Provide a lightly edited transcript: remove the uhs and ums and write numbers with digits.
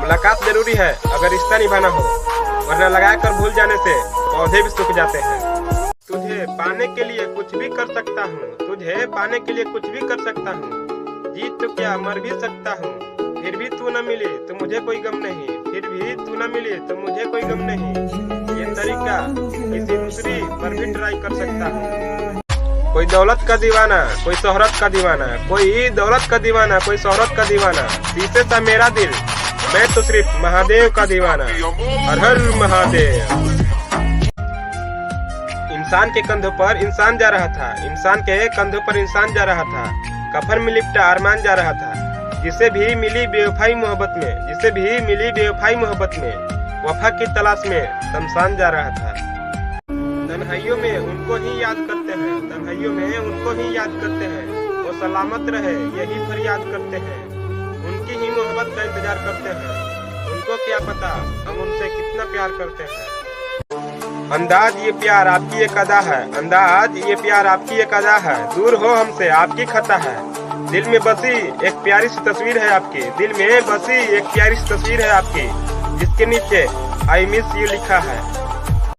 मुलाकात जरूरी है अगर रिश्ता निभाना हो, वरना लगाकर भूल जाने से पौधे भी सूख जाते हैं। तुझे पाने के लिए कुछ भी कर सकता हूँ, तुझे पाने के लिए कुछ भी कर सकता हूँ। जीत तो क्या मर भी सकता हूँ, फिर भी तू न मिले तो मुझे कोई गम नहीं, फिर भी तू न मिले तो मुझे कोई गम नहीं। ये तरीका किसी दूसरी पर भी ट्राई कर सकता हूँ। कोई दौलत का दीवाना, कोई शोहरत का दीवाना, कोई दौलत का दीवाना, कोई शोहरत का दीवाना। शीशे सा मेरा दिल, मैं तो सिर्फ महादेव का दीवाना। हर हर महादेव। इंसान के कंधों पर इंसान जा रहा था, इंसान के कंधों पर इंसान जा रहा था। कफन में लिपटा अरमान जा रहा था, जिसे भी मिली बेवफाई मोहब्बत में, जिसे भी मिली बेवफाई मोहब्बत में। वफा की तलाश में शमशान जा रहा था। तन्हाइयों में उनको ही याद करते हैं, तन्हाइयों में उनको ही याद करते हैं। वो सलामत रहे यही फरियाद करते हैं, उनकी ही मोहब्बत का इंतजार करते हैं। उनको क्या पता हम उनसे कितना प्यार करते हैं। अंदाज ये प्यार आपकी एक अदा है, अंदाज ये प्यार आपकी एक अदा है। दूर हो हमसे आपकी खता है, दिल में बसी एक प्यारी सी तस्वीर है आपकी, दिल में बसी एक प्यारी सी तस्वीर है आपकी, जिसके नीचे आई मिस यू लिखा है।